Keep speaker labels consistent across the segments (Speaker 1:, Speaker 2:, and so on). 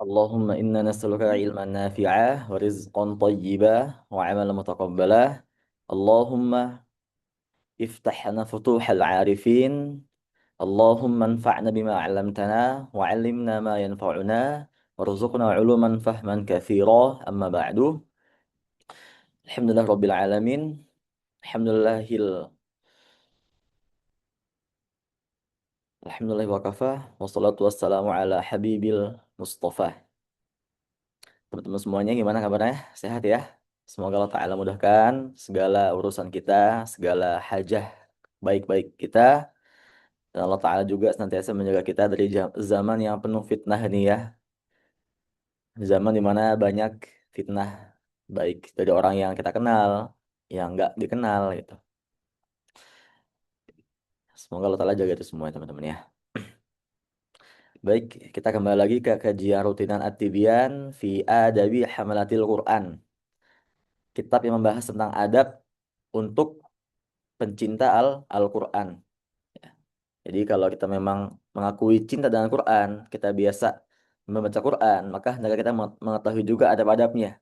Speaker 1: اللهم إنا نسألك علما نافعا ورزقا طيبا وعملا متقبلا. اللهم افتح لنا فتوح العارفين. اللهم انفعنا بما علمتنا وعلمنا ما ينفعنا وارزقنا علوما فهما كثيرا. أما بعد، الحمد لله رب العالمين. الحمد لله الحمد لله وكفى wassalatu wassalamu ala habibil mustafa. Teman-teman semuanya gimana kabarnya? Sehat ya? Semoga Allah Ta'ala mudahkan segala urusan kita, segala hajah baik-baik kita. Dan Allah Ta'ala juga senantiasa menjaga kita dari zaman yang penuh fitnah ini ya. Zaman dimana banyak fitnah, baik dari orang yang kita kenal, yang nggak dikenal gitu. Semoga Allah Ta'ala jaga itu semua teman-teman ya. Baik, kita kembali lagi ke kajian rutinan At-Tibyan fi Adabi Hamalatil Quran. Kitab yang membahas tentang adab untuk pencinta Al-Quran. Jadi kalau kita memang mengakui cinta dengan Quran, kita biasa membaca Quran, maka hendaknya kita mengetahui juga adab-adabnya.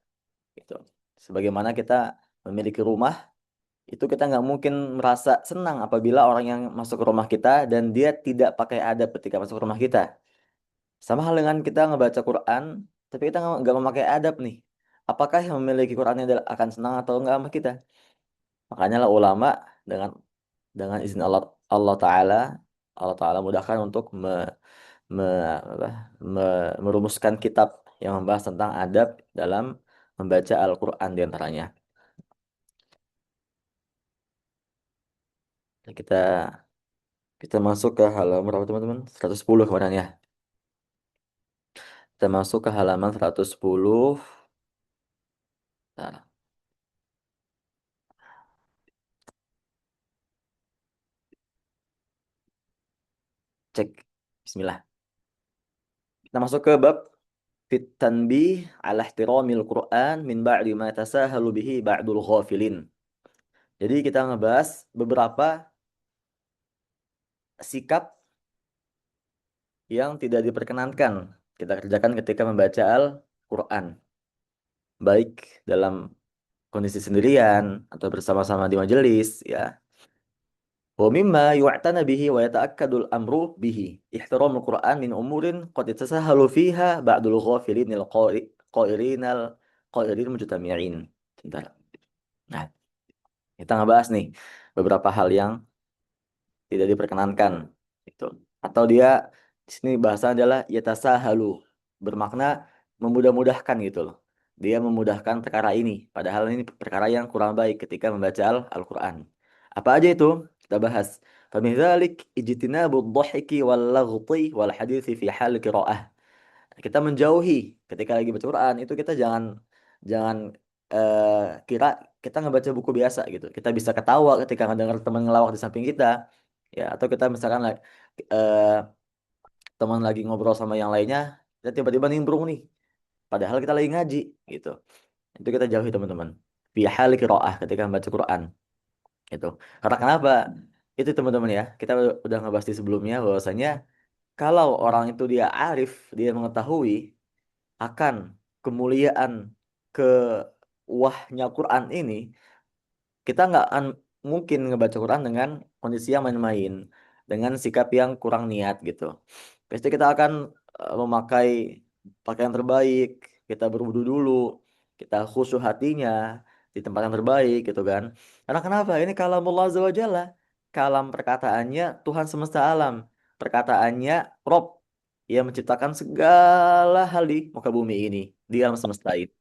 Speaker 1: Gitu. Sebagaimana kita memiliki rumah, itu kita nggak mungkin merasa senang apabila orang yang masuk ke rumah kita dan dia tidak pakai adab ketika masuk ke rumah kita. Sama hal dengan kita ngebaca Quran, tapi kita nggak memakai adab nih. Apakah yang memiliki Qurannya akan senang atau nggak sama kita? Makanya lah ulama dengan izin Allah Ta'ala mudahkan untuk apa, merumuskan kitab yang membahas tentang adab dalam membaca Al-Quran diantaranya. Kita kita masuk ke halaman berapa teman-teman? 110 kemarin ya. Kita masuk ke halaman 110. Nah, cek. Bismillah. Kita masuk ke bab fit tanbih ala ihtiramil Quran min ba'di ma tasahalu bihi ba'dul ghafilin. Jadi kita ngebahas beberapa sikap yang tidak diperkenankan kita kerjakan ketika membaca Al-Quran. Baik dalam kondisi sendirian atau bersama-sama di majelis ya. Wa mimma yu'tana bihi wa yata'akkadul amru bihi ihtiramul Quran min umurin qad yatasahalu fiha ba'dul ghafilinil qairinal qairin mujtami'in. Sebentar. Nah, kita ngebahas nih beberapa hal yang tidak diperkenankan itu. Atau dia di sini bahasa adalah yatasahalu, bermakna memudah-mudahkan gitu loh. Dia memudahkan perkara ini, padahal ini perkara yang kurang baik ketika membaca Al-Qur'an. Apa aja itu? Kita bahas. Famidzalik ijtinabu dhahiki wal laghti wal hadithi fi hal qiraah. Kita menjauhi ketika lagi baca Quran itu kita jangan jangan eh, kira kita ngebaca buku biasa gitu. Kita bisa ketawa ketika ngedengar teman ngelawak di samping kita. Ya, atau kita misalkan eh, teman lagi ngobrol sama yang lainnya, kita tiba-tiba nimbrung nih. Padahal kita lagi ngaji gitu. Itu kita jauhi teman-teman. Fi hal qiraah ketika membaca Quran itu. Karena kenapa? Itu teman-teman ya. Kita udah ngebahas di sebelumnya bahwasanya kalau orang itu dia arif, dia mengetahui akan kemuliaan kewahnya Quran ini, kita nggak akan mungkin ngebaca Quran dengan kondisi yang main-main, dengan sikap yang kurang niat gitu. Pasti kita akan memakai pakaian terbaik, kita berwudu dulu, kita khusyuk hatinya di tempat yang terbaik gitu kan. Karena kenapa? Ini kalamullah azza wa jalla, kalam perkataannya Tuhan semesta alam, perkataannya Rob yang menciptakan segala hal di muka bumi ini, di alam semesta ini.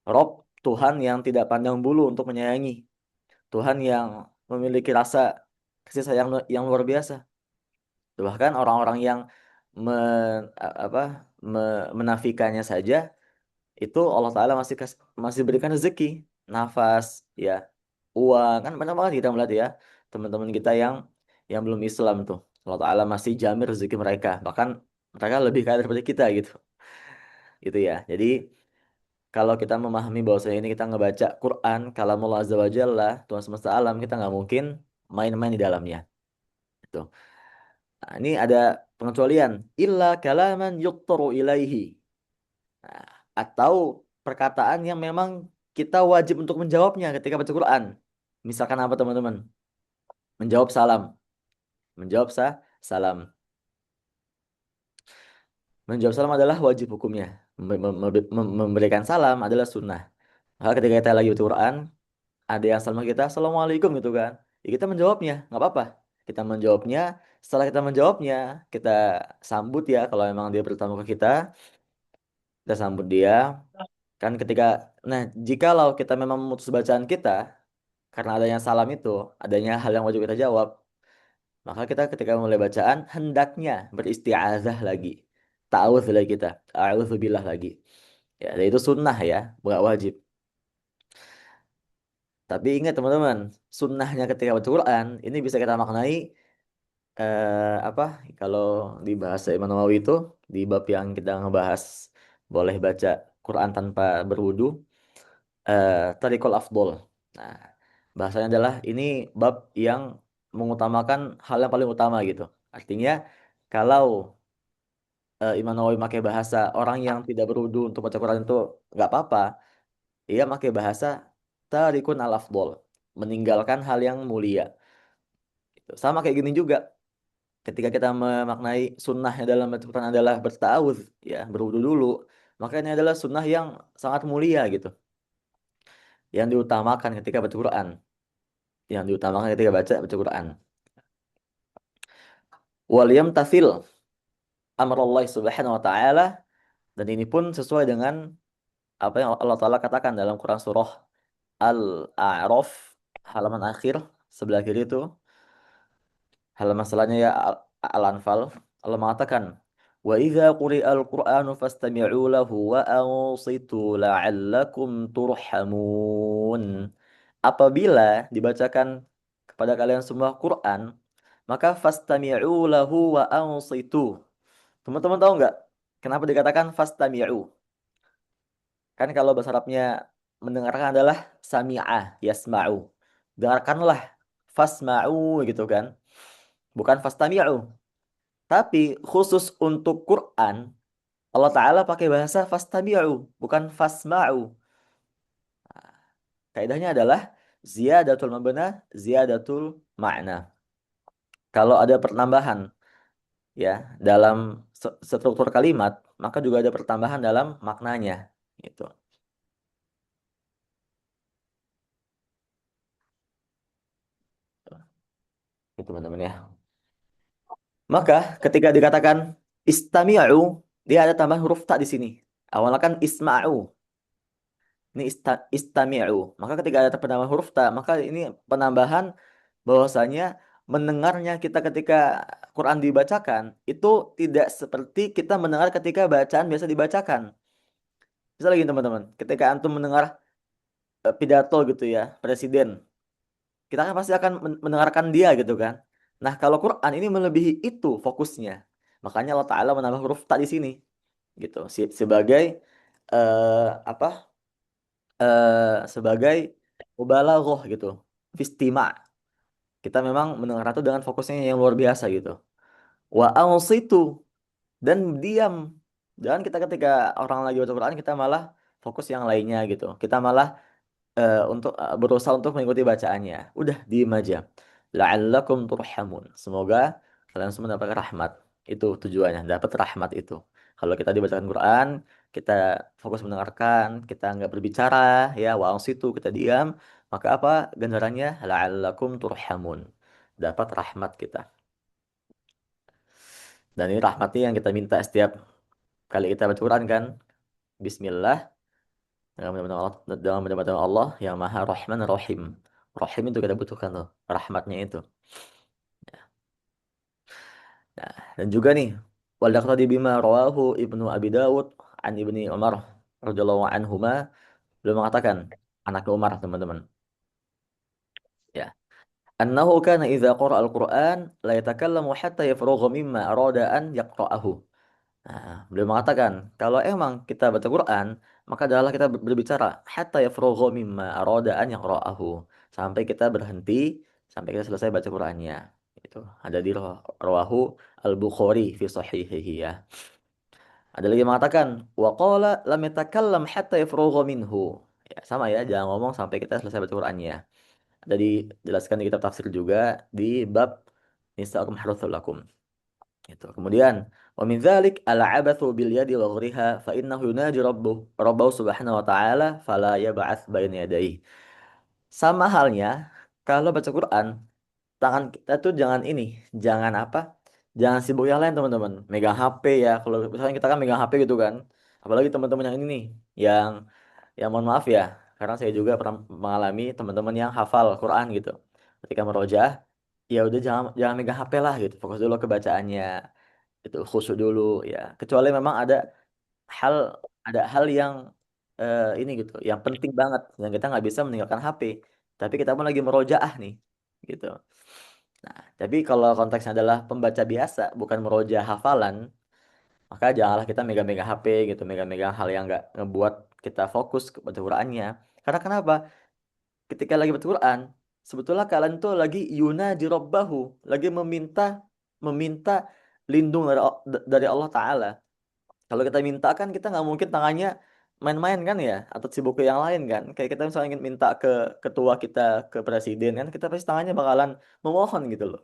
Speaker 1: Rob, Tuhan yang tidak pandang bulu untuk menyayangi, Tuhan yang memiliki rasa kasih sayang yang luar biasa. Bahkan orang-orang yang apa, menafikannya saja itu Allah Taala masih berikan rezeki, nafas, ya, uang kan banyak banget kita melihat ya teman-teman kita yang belum Islam tuh. Allah Taala masih jamin rezeki mereka, bahkan mereka lebih kaya daripada kita gitu. Gitu ya. Jadi kalau kita memahami bahwasanya ini kita ngebaca Quran, kalamullah azza wa jalla, Tuhan semesta alam, kita nggak mungkin main-main di dalamnya. Gitu. Nah, ini ada pengecualian. Illa kalaman yuttaru ilaihi. Nah, atau perkataan yang memang kita wajib untuk menjawabnya ketika baca Quran. Misalkan apa teman-teman? Menjawab salam. Menjawab salam. Menjawab salam adalah wajib hukumnya. Memberikan salam adalah sunnah. Maka ketika kita lagi baca Quran, ada yang salam ke kita, Assalamualaikum gitu kan. Ya kita menjawabnya, nggak apa-apa. Kita menjawabnya, setelah kita menjawabnya, kita sambut ya, kalau memang dia bertamu ke kita sambut dia. Kan ketika, nah jikalau kita memang memutus bacaan kita, karena adanya salam itu, adanya hal yang wajib kita jawab, maka kita ketika mulai bacaan, hendaknya beristiazah lagi. Ta'awudz lagi kita, a'udzubillah lagi. Ya, dan itu sunnah ya, bukan wajib. Tapi ingat teman-teman, sunnahnya ketika baca Quran ini bisa kita maknai apa? Kalau di bahasa Imam Nawawi itu di bab yang kita ngebahas boleh baca Quran tanpa berwudu, tariqul afdol. Nah, bahasanya adalah ini bab yang mengutamakan hal yang paling utama gitu. Artinya kalau Imam Nawawi pakai bahasa orang yang tidak berwudu untuk baca Quran itu nggak apa-apa, ia pakai bahasa tarikun al afdol, meninggalkan hal yang mulia. Gitu. Sama kayak gini juga ketika kita memaknai sunnahnya dalam baca Quran adalah bertawuz, ya berwudu dulu, maka ini adalah sunnah yang sangat mulia gitu, yang diutamakan ketika baca Quran, yang diutamakan ketika baca Quran. Waliyam tasil amrullah subhanahu wa ta'ala, dan ini pun sesuai dengan apa yang Allah Ta'ala katakan dalam Quran surah Al-A'raf halaman akhir sebelah kiri itu, halaman selanjutnya ya Al-Anfal. Allah mengatakan, wa idza quri'al Qur'anu fastami'u lahu wa ansitu la'allakum turhamun. Apabila dibacakan kepada kalian semua Quran, maka fastami'u lahu wa ansitu. Teman-teman tahu nggak kenapa dikatakan fastami'u? Kan kalau bahasa Arabnya mendengarkan adalah sami'ah yasma'u. Dengarkanlah fasma'u gitu kan. Bukan fastami'u. Tapi khusus untuk Quran, Allah Ta'ala pakai bahasa fastami'u, bukan fasma'u. Kaidahnya adalah ziyadatul mabna, ziyadatul makna. Kalau ada pertambahan ya dalam struktur kalimat, maka juga ada pertambahan dalam maknanya. Gitu. Itu teman-teman ya. Maka ketika dikatakan istami'u, dia ada tambahan huruf ta di sini. Awalnya kan isma'u. Ini istami'u. Maka ketika ada penambahan huruf ta, maka ini penambahan bahwasanya mendengarnya kita ketika Quran dibacakan itu tidak seperti kita mendengar ketika bacaan biasa dibacakan. Bisa lagi teman-teman, ketika antum mendengar pidato gitu ya, presiden, kita kan pasti akan mendengarkan dia gitu kan. Nah, kalau Quran ini melebihi itu fokusnya. Makanya Allah Ta'ala menambah huruf ta di sini gitu. Sebagai apa? Sebagai mubalaghah gitu. Fistima. Kita memang mendengar itu dengan fokusnya yang luar biasa gitu. Wa ansitu, dan diam. Dan kita ketika orang lagi baca Quran kita malah fokus yang lainnya gitu. Kita malah untuk berusaha untuk mengikuti bacaannya. Udah diem aja. La'allakum turhamun. Semoga kalian semua dapat rahmat. Itu tujuannya, dapat rahmat itu. Kalau kita dibacakan Quran, kita fokus mendengarkan, kita nggak berbicara, ya wa situ kita diam, maka apa ganjarannya? La'allakum turhamun. Dapat rahmat kita. Dan ini rahmatnya yang kita minta setiap kali kita baca Quran kan. Bismillah. Dengan nama Allah yang Maha Rahman Rahim. Rahim itu kita butuhkan tuh, rahmatnya itu. Nah, dan juga nih, wal yaqtadi bima rawahu Ibnu Abi Dawud an Ibni Umar radhiyallahu anhuma, beliau mengatakan, anak Umar teman-teman, ya, annahu kana idza qara'a al-Qur'an la yatakallamu hatta yafrugha mimma arada an yaqra'ahu. Nah, beliau mengatakan, kalau emang kita baca Quran, maka adalah kita berbicara hatta yafrugha mimma arada an yaqra'ahu, sampai kita berhenti, sampai kita selesai baca Qurannya. Itu ada di rawahu Al-Bukhari fi sahihihi ya. Ada lagi yang mengatakan wa qala lam yatakallam hatta yafrugha minhu. Ya, sama ya, jangan ngomong sampai kita selesai baca Qur'annya. Ada dijelaskan di kitab tafsir juga di bab nisa'ukum harutsul lakum. Itu. Kemudian wa min dzalik al-'abathu bil yadi wa ghriha fa innahu yunaji rabbahu subhanahu wa ta'ala fala yab'ats baina yadayhi. Sama halnya kalau baca Quran, tangan kita tuh jangan ini, jangan apa? Jangan sibuk yang lain teman-teman. Megang HP ya. Kalau misalnya kita kan megang HP gitu kan. Apalagi teman-teman yang ini nih, yang mohon maaf ya, karena saya juga pernah mengalami teman-teman yang hafal Quran gitu. Ketika merojaah, ya udah jangan megang HP lah gitu. Fokus dulu ke bacaannya. Itu khusyuk dulu ya. Kecuali memang hal hal yang ini gitu, yang penting banget yang kita nggak bisa meninggalkan HP. Tapi kita pun lagi merojaah nih, gitu. Nah, tapi kalau konteksnya adalah pembaca biasa, bukan meroja hafalan, maka janganlah kita megang-megang HP gitu, megang-megang hal yang nggak ngebuat kita fokus ke baca Qur'annya. Karena kenapa? Ketika lagi baca Quran, sebetulnya kalian tuh lagi yunaji rabbahu, lagi meminta meminta lindung dari Allah Ta'ala. Kalau kita minta kan kita nggak mungkin tangannya main-main kan ya, atau sibuk ke yang lain kan. Kayak kita misalnya ingin minta ke ketua kita, ke presiden kan, kita pasti tangannya bakalan memohon gitu loh.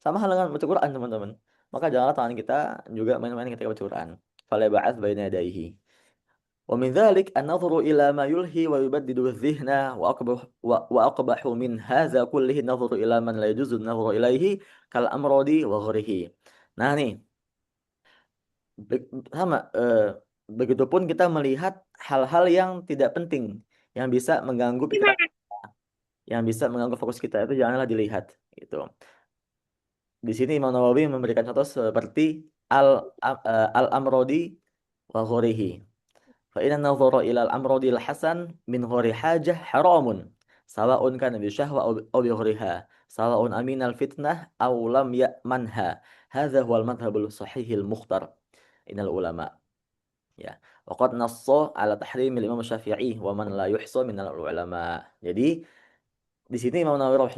Speaker 1: Sama hal dengan baca Quran teman-teman. Maka janganlah tangan kita juga main-main ketika baca Quran. Fala ba'ats baina yadayhi. Wa min dzalik an-nadhru ila ma yulhi wa yubaddidu adh-dhihna wa aqbahu min hadza kullihi an-nadhru ila man la yajuzu an-nadhru ilaihi kal amradi wa ghairihi. Nah nih, sama begitupun kita melihat hal-hal yang tidak penting yang bisa mengganggu pikiran, yang bisa mengganggu fokus kita itu janganlah dilihat gitu. Di sini Imam Nawawi memberikan contoh seperti al al-amrodi wa ghorihi. Fa inna nadhara ila al-amrodi al-hasan min ghori hajah haramun. Sawa'un kana bi syahwa aw bi ghoriha. Sawa'un amin al-fitnah aw lam ya'manha. Hadza huwa al-madhhabul sahihil mukhtar. Innal ulama. Ya, waqad nassa ala tahrim Imam Syafi'i wa man la yuhsa min ulama. Jadi di sini Imam Nawawi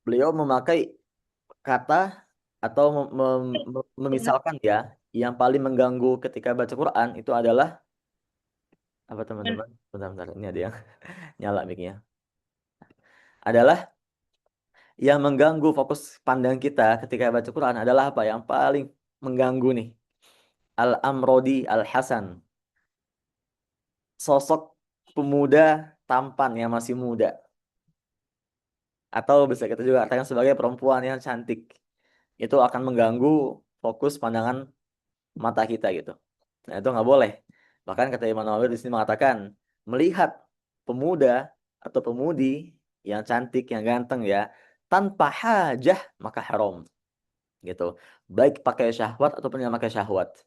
Speaker 1: beliau memakai kata atau memisalkan ya, yang paling mengganggu ketika baca Quran itu adalah apa teman-teman? Bentar-bentar, ini ada yang nyala mic-nya. Adalah yang mengganggu fokus pandang kita ketika baca Quran adalah apa? Yang paling mengganggu nih. Al-Amrodi Al-Hasan, sosok pemuda tampan yang masih muda, atau bisa kita juga artikan sebagai perempuan yang cantik, itu akan mengganggu fokus pandangan mata kita gitu. Nah, itu nggak boleh. Bahkan kata Imam Nawawi di sini mengatakan melihat pemuda atau pemudi yang cantik, yang ganteng ya, tanpa hajah maka haram gitu. Baik pakai syahwat ataupun yang pakai syahwat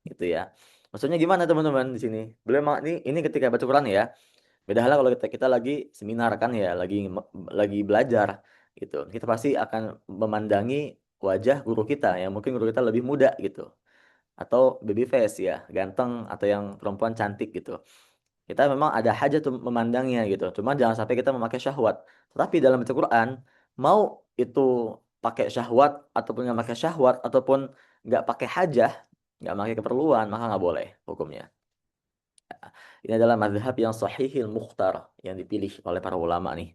Speaker 1: gitu ya. Maksudnya gimana teman-teman di sini? Beliau ini ketika baca Quran ya. Beda halnya kalau kita lagi seminar kan ya, lagi belajar gitu. Kita pasti akan memandangi wajah guru kita yang mungkin guru kita lebih muda gitu, atau baby face ya, ganteng atau yang perempuan cantik gitu. Kita memang ada hajat tuh memandangnya gitu. Cuma jangan sampai kita memakai syahwat. Tetapi dalam baca Quran, mau itu pakai syahwat ataupun nggak pakai syahwat ataupun nggak pakai hajah, nggak pakai keperluan, maka nggak boleh hukumnya. Ini adalah mazhab yang sahihil mukhtar yang dipilih oleh para ulama nih.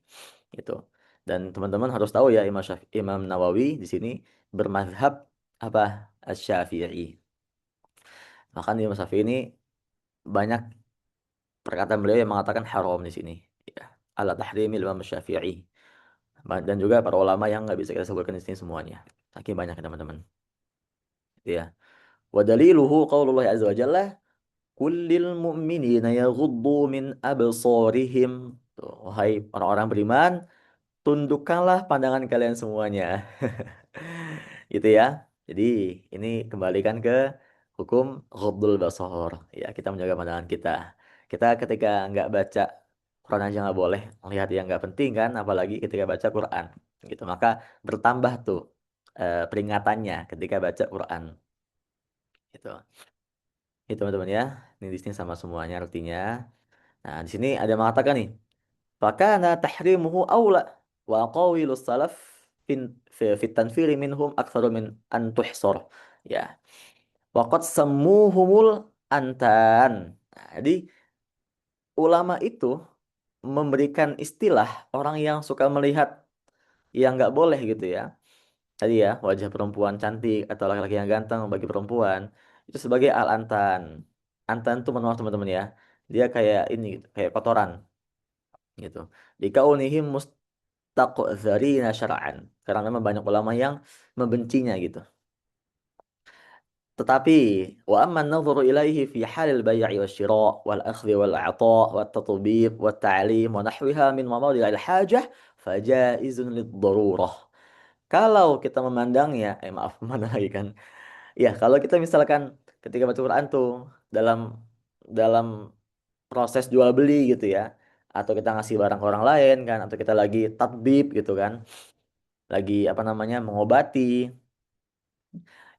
Speaker 1: Gitu. Dan teman-teman harus tahu ya Imam Nawawi di sini bermazhab apa? Asy-Syafi'i. Bahkan Imam Syafi'i ini banyak perkataan beliau yang mengatakan haram di sini. Ya. Ala tahrimil Imam Syafi'i. Dan juga para ulama yang nggak bisa kita sebutkan di sini semuanya. Saking banyak teman-teman. Gitu ya. Wa daliluhu qaulullah azza wa jalla kullil mu'minina yaghuddu min absarihim. Tuh, wahai orang-orang beriman, tundukkanlah pandangan kalian semuanya. Gitu ya. Jadi ini kembalikan ke hukum ghaddul basar. Ya, kita menjaga pandangan kita. Kita ketika nggak baca Quran aja nggak boleh melihat yang nggak penting kan, apalagi ketika baca Quran. Gitu. Maka bertambah tuh peringatannya ketika baca Quran. Gitu. Itu teman-teman ya. Ini di sini sama semuanya artinya. Nah, di sini ada yang mengatakan nih, fakana tahrimuhu aula wa qawilus salaf fin fi tanfiri minhum aktsaru min an tuhsar. Ya. Waqad semuhumul antan. Nah, jadi ulama itu memberikan istilah orang yang suka melihat yang nggak boleh gitu ya. Tadi ya, wajah perempuan cantik atau laki-laki yang ganteng bagi perempuan itu sebagai al-antan. Antan tuh maaf teman-teman ya. Dia kayak ini gitu, kayak kotoran gitu. Dikaunihim mustaqdzarina syara'an. Karena memang banyak ulama yang membencinya gitu. Tetapi wa amma an-nadhuru ilaihi fi halil bai'i wasyira' wal akhdhi wal 'ata' wat tatbiq wat ta'lim wa nahwiha min mawadhi'il hajah fajaizun lid-darurah. Kalau kita memandangnya, maaf, memandang lagi kan. Ya, kalau kita misalkan ketika baca Quran tuh dalam dalam proses jual beli gitu ya, atau kita ngasih barang ke orang lain kan, atau kita lagi tatbib gitu kan, lagi apa namanya mengobati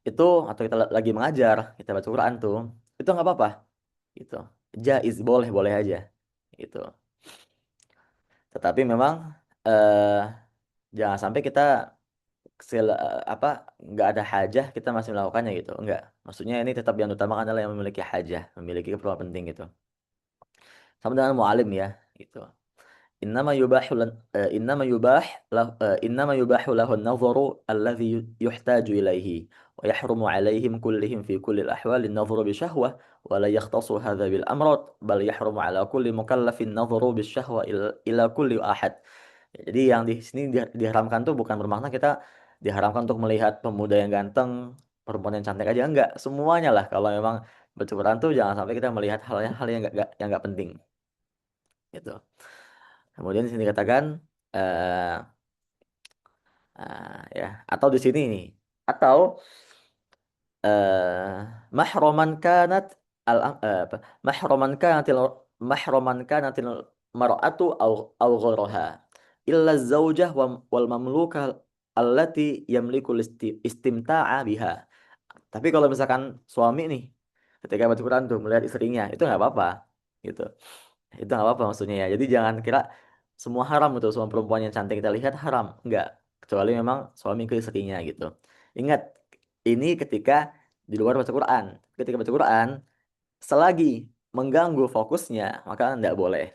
Speaker 1: itu, atau kita lagi mengajar, kita baca Quran tuh, itu nggak apa-apa gitu. Jaiz, boleh boleh aja gitu. Tetapi memang eh, jangan sampai kita apa nggak ada hajah kita masih melakukannya gitu, enggak, maksudnya ini tetap yang utama adalah yang memiliki hajah, memiliki keperluan penting gitu, sama dengan mualim ya gitu. Innama yubah innama yubahu lahu an-nadharu alladhi yuhtaju ilaihi wa yahrumu alaihim kullihim fi kulli al-ahwal an-nadharu bi syahwah wa la yakhtassu hadha bil amrad bal yahrumu ala kulli mukallafin nadharu bis syahwa ila kulli ahad. Jadi yang di sini diharamkan tuh bukan bermakna kita diharamkan untuk melihat pemuda yang ganteng, perempuan yang cantik aja, enggak, semuanya lah. Kalau memang bercukuran tuh jangan sampai kita melihat hal yang enggak penting gitu. Kemudian di sini dikatakan eh ya, atau di sini nih, atau eh mahroman kanat apa, mahroman kanatil mahroman kanatil mar'atu au gharaha illa zaujah wal mamluka allati yamliku istimta'a biha. Tapi kalau misalkan suami nih ketika baca Quran tuh melihat istrinya itu nggak apa-apa gitu. Itu nggak apa-apa maksudnya ya. Jadi jangan kira semua haram gitu, semua perempuan yang cantik kita lihat haram. Enggak. Kecuali memang suami ke istrinya gitu. Ingat, ini ketika di luar baca Quran. Ketika baca Quran, selagi mengganggu fokusnya, maka enggak boleh.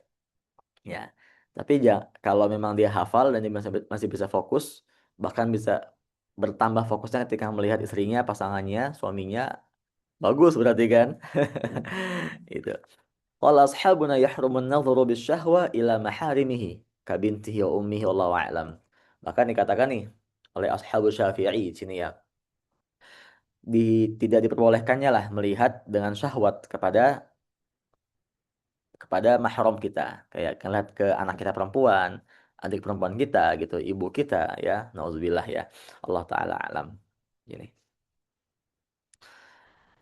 Speaker 1: Ya. Tapi ya, kalau memang dia hafal dan dia masih bisa fokus, bahkan bisa bertambah fokusnya ketika melihat istrinya, pasangannya, suaminya, bagus berarti kan? Itu. Qala ashabuna yahrumun nadhuru bisyahwa ila maharimihi kabintihi wa ummihi wallahu a'lam. Bahkan dikatakan nih oleh ashabu Syafi'i di sini ya, tidak diperbolehkannya lah melihat dengan syahwat kepada mahram kita. Kayak ngeliat ke anak kita perempuan, adik perempuan kita gitu, ibu kita ya. Nauzubillah ya. Allah taala alam. Gini.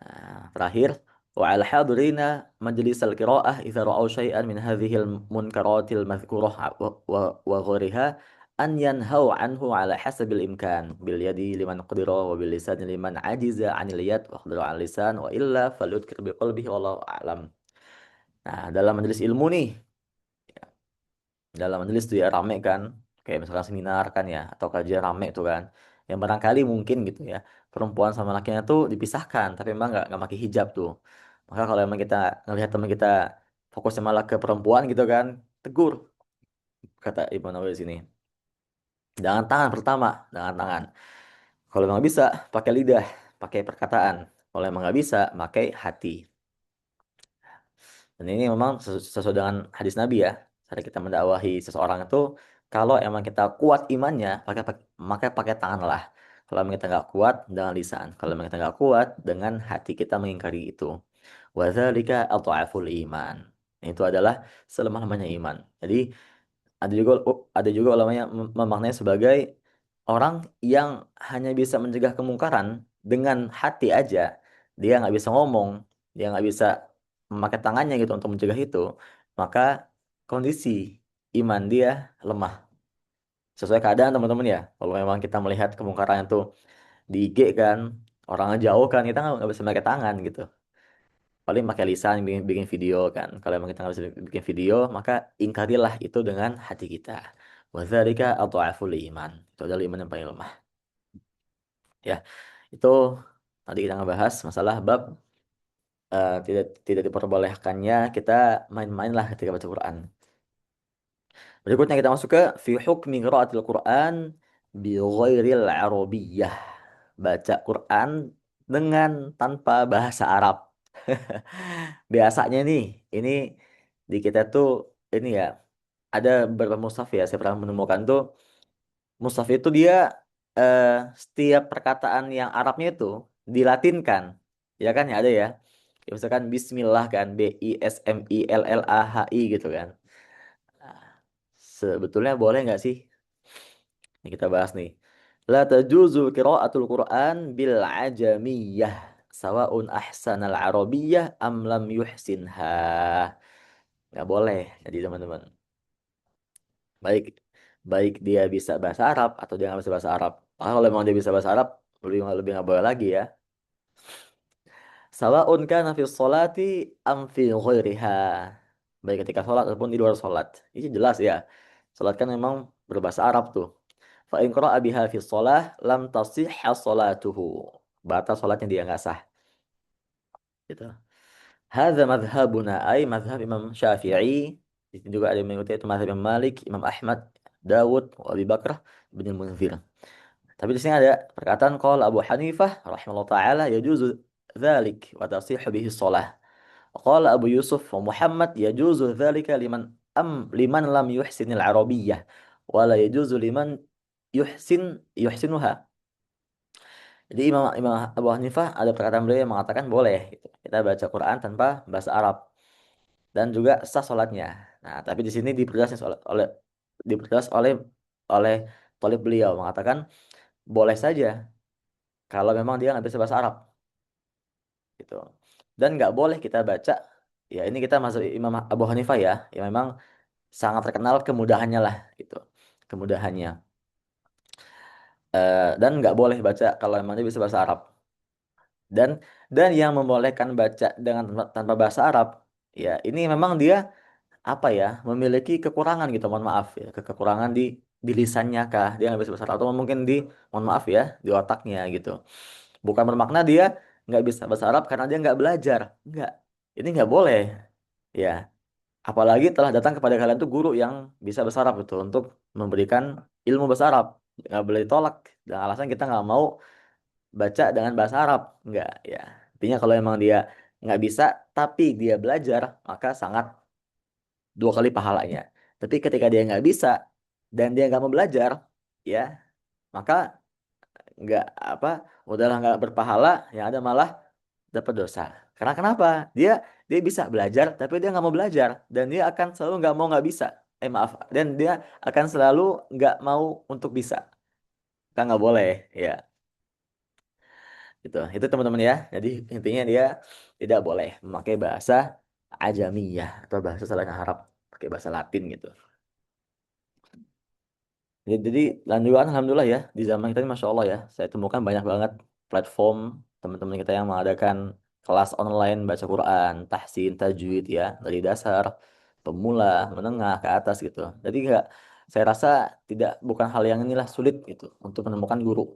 Speaker 1: Nah, terakhir, wa al hadirina majlis al qiraah idza ra'aw syai'an min hadhihi al munkaratil madhkurah wa ghayriha an yanhau anhu ala hasabil imkan bil yadi liman qadira wa bil lisan liman ajiza anil yad wa qadira al lisan wa illa falyudkir bi qalbihi wallahu a'lam. Nah, dalam majelis ilmu nih, dalam majelis tuh ya rame kan, kayak misalkan seminar kan ya, atau kajian rame tuh kan, yang barangkali mungkin gitu ya perempuan sama lakinya tuh dipisahkan tapi emang nggak pakai hijab tuh, maka kalau emang kita ngelihat teman kita fokusnya malah ke perempuan gitu kan, tegur, kata Ibnu Nawawi di sini, jangan tangan pertama, jangan tangan, kalau emang bisa pakai lidah, pakai perkataan, kalau emang nggak bisa pakai hati. Dan ini memang sesuai dengan hadis Nabi ya. Saat kita mendakwahi seseorang itu, kalau emang kita kuat imannya, maka pakai tangan lah. Kalau emang kita nggak kuat, dengan lisan. Kalau emang kita nggak kuat, dengan hati kita mengingkari itu. Wadzalika adhaful iman. Itu adalah selemah-lemahnya iman. Jadi ada juga ulama yang memaknai sebagai orang yang hanya bisa mencegah kemungkaran dengan hati aja. Dia nggak bisa ngomong, dia nggak bisa memakai tangannya gitu untuk mencegah itu. Maka kondisi iman dia lemah. Sesuai keadaan teman-teman ya. Kalau memang kita melihat kemungkaran itu di IG kan, orang jauh kan, kita nggak bisa pakai tangan gitu. Paling pakai lisan bikin video kan. Kalau emang kita nggak bisa bikin video, maka ingkarilah itu dengan hati kita. Wadzalika adhaful iman. Itu adalah iman yang paling lemah. Ya, itu Nanti kita ngebahas masalah bab tidak tidak diperbolehkannya kita main-main lah ketika baca Quran. Berikutnya kita masuk ke fi hukmi qiraatil Quran bi ghairil arabiyyah. Baca Quran dengan tanpa bahasa Arab. Biasanya nih, ini di kita tuh ini ya ada beberapa mushaf ya saya pernah menemukan tuh mushaf itu dia eh, setiap perkataan yang Arabnya itu dilatinkan. Ya kan ya ada ya. Ya, misalkan Bismillah kan Bismillah gitu kan. Nah, sebetulnya boleh nggak sih? Ini kita bahas nih. La tajuzu qiraatul Quran bil ajamiyah sawaun ahsanal arabiyyah am lam yuhsinha. Nggak boleh jadi teman-teman. Baik baik dia bisa bahasa Arab atau dia nggak bisa bahasa Arab. Kalau memang dia bisa bahasa Arab, lebih lebih nggak boleh lagi ya. Sawaun kana fi sholati am fi ghairiha. Baik ketika sholat ataupun di luar sholat. Ini jelas ya. Sholat kan memang berbahasa Arab tuh. Fa in qara'a biha fi shalah lam tasihha sholatuhu. Batal sholatnya dia nggak sah. Gitu. Hadza madhhabuna ay madhhab Imam Syafi'i. Di sini juga ada yang mengikuti itu madhhab Imam Malik, Imam Ahmad, Dawud, Abi Bakrah, Ibn Munzir. Tapi di sini ada perkataan qala Abu Hanifah rahimahullah taala yajuzu dzalik wa tasihhu bihi shalah. Qala Abu Yusuf wa Muhammad yajuzu dzalika liman lam yuhsinil arabiyyah wa la yajuzu liman yuhsinuha. Jadi Imam Imam Abu Hanifah ada perkataan beliau yang mengatakan boleh gitu. Kita baca Quran tanpa bahasa Arab dan juga sah sholatnya. Nah, tapi di sini diperjelas oleh thalib beliau mengatakan boleh saja kalau memang dia nggak bisa bahasa Arab gitu. Dan nggak boleh kita baca ya ini kita masuk Imam Abu Hanifah ya, yang memang sangat terkenal kemudahannya lah gitu. Kemudahannya. Dan nggak boleh baca kalau memang dia bisa bahasa Arab. Dan yang membolehkan baca dengan tanpa bahasa Arab, ya ini memang dia apa ya memiliki kekurangan gitu, mohon maaf ya, kekurangan di lisannya kah dia nggak bisa bahasa Arab atau mungkin di mohon maaf ya di otaknya gitu. Bukan bermakna dia nggak bisa bahasa Arab karena dia nggak belajar, nggak. Ini nggak boleh, ya. Apalagi telah datang kepada kalian tuh guru yang bisa bahasa Arab itu untuk memberikan ilmu bahasa Arab, nggak boleh ditolak dengan alasan kita nggak mau baca dengan bahasa Arab, nggak ya. Intinya kalau emang dia nggak bisa tapi dia belajar maka sangat dua kali pahalanya. Tapi ketika dia nggak bisa dan dia nggak mau belajar, ya maka nggak apa udahlah nggak berpahala, yang ada malah dapat dosa. Karena kenapa? Dia dia bisa belajar tapi dia nggak mau belajar dan dia akan selalu nggak mau nggak bisa. Maaf, dan dia akan selalu nggak mau untuk bisa. Kan nggak boleh, ya. Itu teman-teman ya. Jadi intinya dia tidak boleh memakai bahasa ajamiyah atau bahasa selain Arab, pakai bahasa Latin gitu. Jadi dan juga alhamdulillah ya di zaman kita ini masya Allah ya saya temukan banyak banget platform teman-teman kita yang mengadakan kelas online baca Quran, tahsin, tajwid ya dari dasar, pemula, menengah ke atas gitu. Jadi nggak saya rasa tidak bukan hal yang inilah sulit gitu untuk menemukan guru.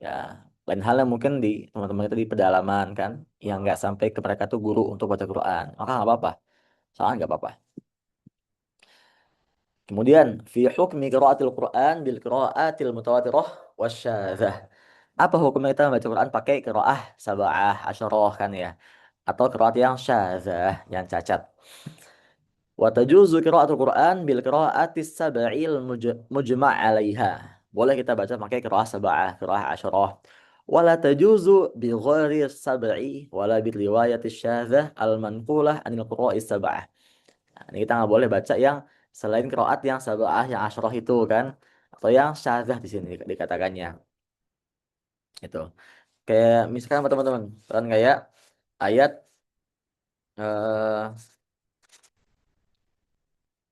Speaker 1: Ya lain halnya mungkin di teman-teman kita di pedalaman kan yang nggak sampai ke mereka tuh guru untuk baca Quran maka nggak apa-apa, soalnya nggak apa-apa. Kemudian fi hukmi qiraatil Quran bil qiraatil mutawatirah wasyadzah. Apa hukumnya kita membaca Quran pakai qiraah sab'ah asyarah kan ya atau qiraat yang syadzah yang cacat. Wa tajuzu qiraatul Quran bil qiraatis sab'il mujma' 'alaiha. Boleh kita baca pakai qiraah sab'ah, qiraah asyarah. Wala tajuzu bi ghairi sab'i wala bi riwayat syadzah al manqulah anil qira'is sab'ah. Nah, ini kita nggak boleh baca yang selain qiraat yang sab'ah yang asyarah itu kan atau yang syadzah di sini dikatakannya itu. Kayak misalkan apa teman-teman kan kayak ayat eh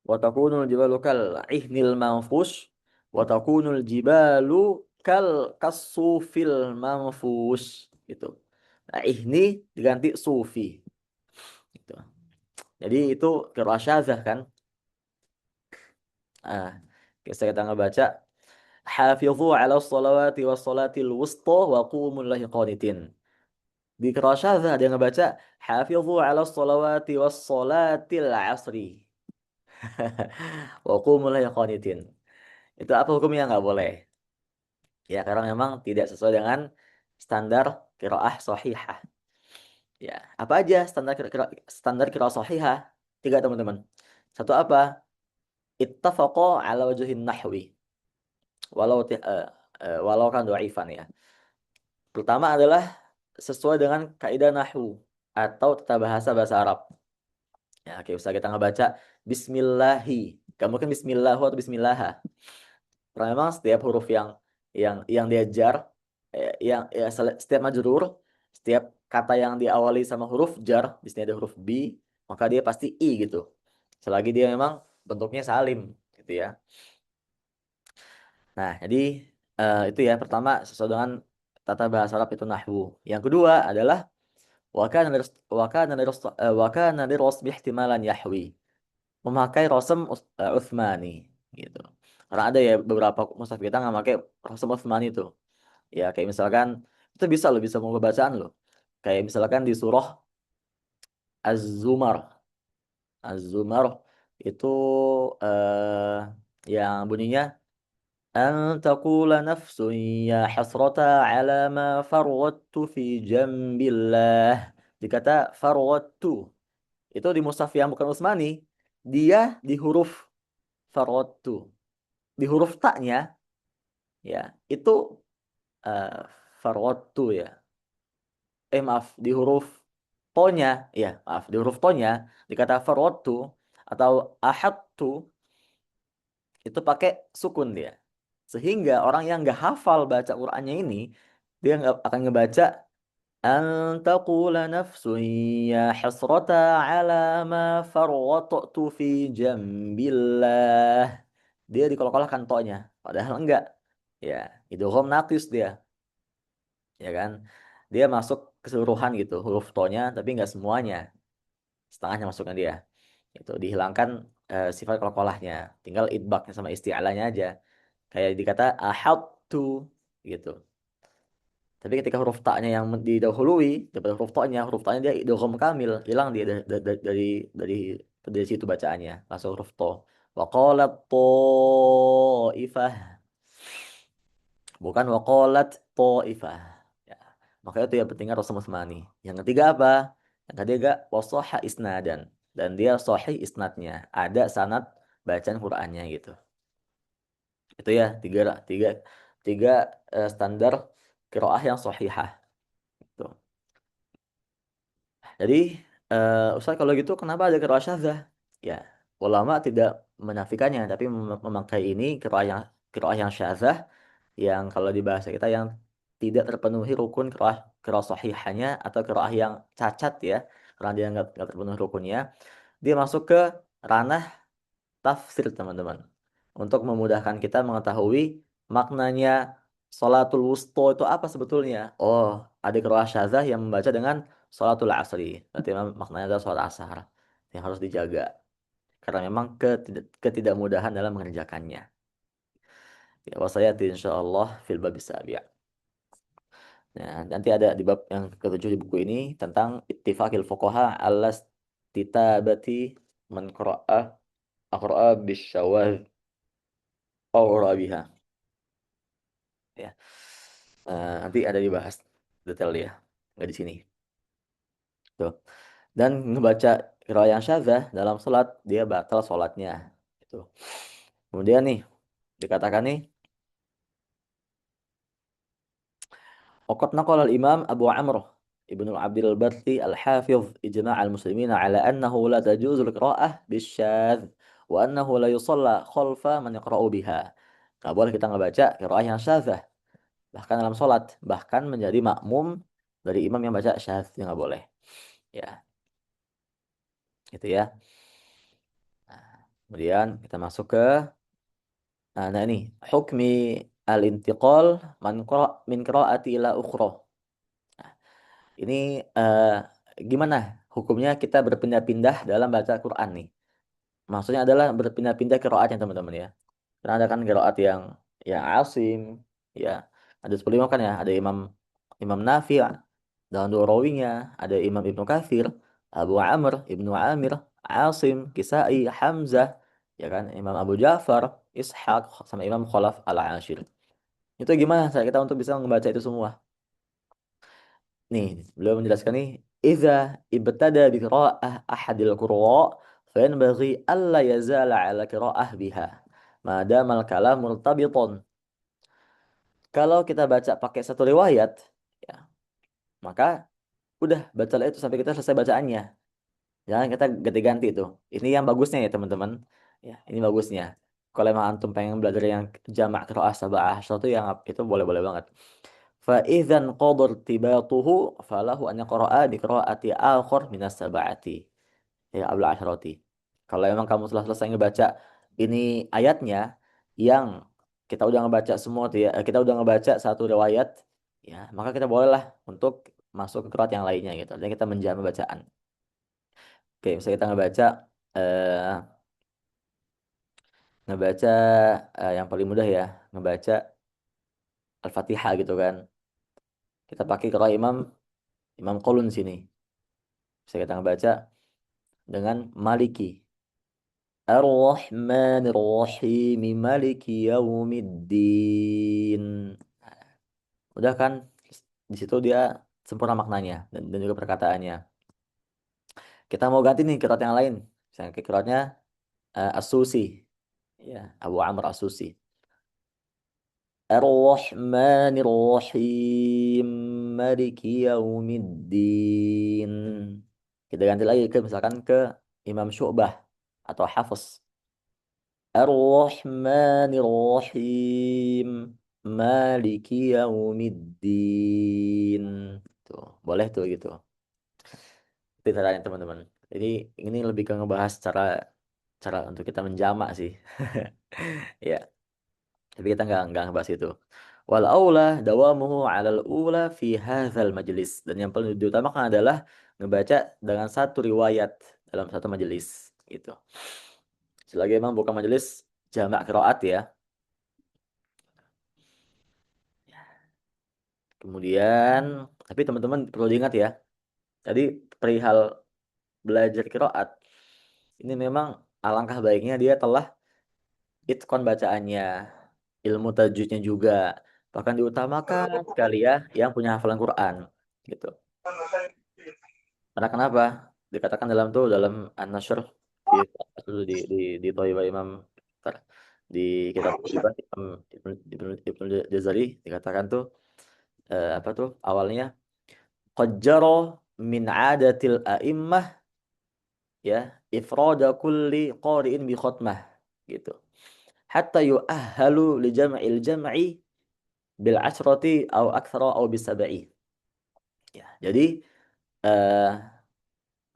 Speaker 1: wa takunul jibalu kal ihnil manfush wa takunul jibalu kal kasufil manfush gitu. Nah, ihni diganti sufi gitu. Jadi itu qiraat syadzah kan. Ah, kita ngebaca Hafizu ala salawati was salatil wusta wa qumu lillahi qanitin. Di qiraah syadzah ada yang ngebaca hafizu ala sholawati was sholatil asri wa qumu lillahi qanitin. Itu apa hukumnya? Nggak boleh. Ya, karena memang tidak sesuai dengan standar qiraah sahihah. Ya, apa aja standar qiraah sahihah? Tiga, teman-teman. Satu apa? Ittafaqa ala wajhin nahwi. Walau kan dhaifan ya. Pertama adalah sesuai dengan kaidah nahwu atau tata bahasa bahasa Arab. Ya, oke, usah kita ngebaca Bismillahi. Kamu kan Bismillahu atau Bismillaha. Karena memang setiap huruf yang diajar, yang ya, setiap majrur, setiap kata yang diawali sama huruf jar, di sini ada huruf b, maka dia pasti i gitu. Selagi dia memang bentuknya salim, gitu ya. Nah, jadi itu ya pertama sesuai dengan tata bahasa Arab itu nahwu. Yang kedua adalah wakana lirasmi ihtimalan yahwi. Memakai rosem Utsmani gitu. Karena ada ya beberapa mushaf kita nggak pakai rosem Utsmani itu. Ya kayak misalkan itu bisa loh, bisa mau bacaan loh. Kayak misalkan di surah Az-Zumar. Az-Zumar itu yang bunyinya an taqula nafsun ya hasrata ala ma farrattu fi jambillah. Dikata farrattu itu di mushaf yang bukan Utsmani, dia di huruf farrattu. Di huruf taknya ya itu uh, farwatu ya, maaf, di huruf tonya, ya maaf, di huruf tonya dikata farwatu atau ahadtu itu pakai sukun dia, sehingga orang yang nggak hafal baca Qur'annya ini dia nggak akan ngebaca an taqula nafsun ya hasrata ala ma farwatu fi jambillah, dia dikolok-kolokkan tonya padahal enggak, ya idgham naqis dia, ya kan, dia masuk keseluruhan gitu huruf to-nya tapi nggak semuanya, setengahnya masuknya dia, itu dihilangkan sifat qalqalahnya, tinggal idbaknya sama isti'alanya aja, kayak dikata ahadtu gitu. Tapi ketika huruf ta-nya yang didahului daripada huruf to-nya, huruf ta-nya dia idgham kamil, hilang dia dari dari situ bacaannya langsung huruf to. Wa qalat ta'ifah, bukan waqalat ta'ifah. Ya. Maka itu yang pentingnya Rasul Musmani. Yang ketiga apa? Yang ketiga wasoha isnadan. Dan dia sahih isnadnya. Ada sanad bacaan Qur'annya gitu. Itu ya tiga tiga tiga standar qiraah yang sahihah. Gitu. Jadi Ustaz kalau gitu kenapa ada qiraah syadzah? Ya, ulama tidak menafikannya tapi memakai ini qiraah yang syadzah yang kalau di bahasa kita yang tidak terpenuhi rukun qiraah sahihahnya atau qiraah yang cacat ya, karena dia nggak terpenuhi rukunnya, dia masuk ke ranah tafsir, teman-teman, untuk memudahkan kita mengetahui maknanya sholatul wusto itu apa sebetulnya. Oh, ada qiraah syadzah yang membaca dengan sholatul asri, berarti memang maknanya adalah sholat asar yang harus dijaga karena memang ketidakmudahan dalam mengerjakannya. Ya, wasayati insyaallah fil bab sabi'. Nah, nanti ada di bab yang ketujuh di buku ini tentang ittifaqil fuqaha ala titabati man aqra'a bisyawaz aw rabiha. Ya. Nanti ada dibahas detail ya. Nggak di sini. Tuh. Dan ngebaca qiraah yang syadzah dalam salat dia batal salatnya. Itu. Kemudian nih dikatakan nih وقد نقل الإمام أبو عمرو ابن عبد البر الحافظ إجماع المسلمين على أنه لا تجوز القراءة بالشاذ وأنه لا يصلى خلف من يقرأ بها. Nggak boleh kita ngebaca qiraah yang syadzah bahkan dalam sholat, bahkan menjadi makmum dari imam yang baca syadz, ya nggak boleh. Ya, gitu ya. Kemudian kita masuk ke nah ini hukmi al-intiqal min qiraati ila ukhra. Nah, ini gimana hukumnya kita berpindah-pindah dalam baca Quran nih? Maksudnya adalah berpindah-pindah qiraatnya, teman-teman ya. Karena ada kan qiraat yang Asim, ya. Ada 10 imam kan ya, ada Imam Imam Nafi', dalam dua rawinya ada Imam Ibnu Katsir, Abu Amr, Ibnu Amir, Asim, Kisai, Hamzah, ya kan, Imam Abu Ja'far, Ishaq, sama Imam Khalaf al-Ashir. Itu gimana cara kita untuk bisa membaca itu semua? Nih, beliau menjelaskan nih, "Idza ibtada bi qira'ah ahadil qurra, fa yanbaghi alla yazala ala qira'ah biha, ma dama al-kalam murtabitan." Kalau kita baca pakai satu riwayat, ya, maka udah bacalah itu sampai kita selesai bacaannya. Jangan kita ganti-ganti tuh. Ini yang bagusnya ya teman-teman. Ya, ini bagusnya. Kalau emang antum pengen belajar yang jamak qiraah sab'ah itu yang itu boleh-boleh banget. Fa idzan qadar tibatuhu falahu an yaqra'a bi qira'ati akhar minas sab'ati. Ya Abul Asyrati. Kalau emang kamu telah selesai ngebaca ini ayatnya yang kita udah ngebaca semua tuh ya, kita udah ngebaca satu riwayat, ya, maka kita bolehlah untuk masuk ke qiraat yang lainnya gitu. Dan kita menjamak bacaan. Oke, misalnya kita eh, ngebaca yang paling mudah ya, ngebaca Al-Fatihah gitu kan. Kita pakai qiraat Imam Imam Qulun sini. Bisa kita ngebaca dengan Maliki. Ar-Rahmanir Rahim Maliki Yaumiddin. Udah kan? Di situ dia sempurna maknanya dan juga perkataannya. Kita mau ganti nih qiraat yang lain. Misalnya ke qiraatnya As-Susi. Ya, Abu Amr As-Susi. Ar-Rahmanir Rahim Maliki Yaumiddin. Kita ganti lagi ke misalkan ke Imam Syu'bah atau Hafiz. Ar-Rahmanir Rahim Maliki Yaumiddin. Tuh, boleh tuh gitu. Itu caranya teman-teman. Jadi ini lebih ke ngebahas cara cara untuk kita menjamak sih. Ya, tapi kita nggak ngebahas itu. Wal aula dawamuhu 'alal ula fi hadzal majlis. Dan yang paling diutamakan adalah ngebaca dengan satu riwayat dalam satu majelis gitu. Selagi memang bukan majelis jamak qiraat ya. Kemudian, tapi teman-teman perlu diingat ya. Tadi perihal belajar qiraat ini memang alangkah baiknya dia telah itqan bacaannya, ilmu tajwidnya juga. Bahkan diutamakan sekali ya yang punya hafalan Quran gitu. Karena kenapa? Dikatakan dalam tuh dalam An-Nashr di Thaibah Imam ntar, di kitab Thaibah Imam Ibnu Jazari dikatakan tuh apa tuh awalnya qad jara min adatil a'immah ya ifrada kulli qari'in bi khatmah gitu. Hatta yu'ahhalu li jam'i bil asrati au aktsara au bis sab'i. Ya, jadi eh,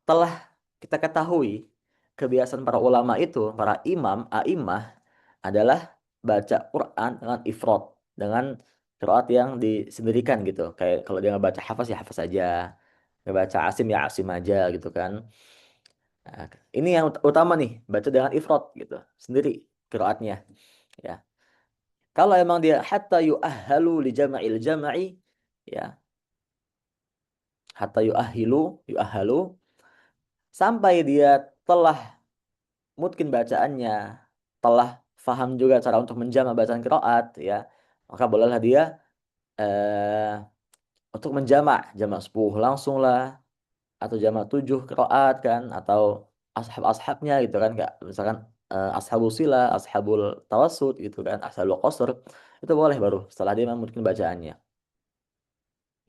Speaker 1: telah kita ketahui kebiasaan para ulama itu, para imam, a'immah adalah baca Quran dengan ifrad, dengan qiraat yang disendirikan gitu. Kayak kalau dia ngebaca hafaz ya hafaz aja, ngebaca asim ya asim aja gitu kan. Nah, ini yang utama nih, baca dengan ifrad gitu, sendiri qiraatnya. Ya. Kalau emang dia hatta yu'ahhalu li jama'il jama'i ya, hatta yu'ahhalu sampai dia telah mungkin bacaannya, telah faham juga cara untuk menjamak bacaan qiraat ya, maka bolehlah dia eh, untuk menjamak jamak 10 langsung lah atau jamak 7 qiraat kan atau ashab-ashabnya gitu kan Kak. Misalkan ashabul sila, ashabul tawassut gitu kan, ashabul qasr itu boleh baru setelah dia mungkin bacaannya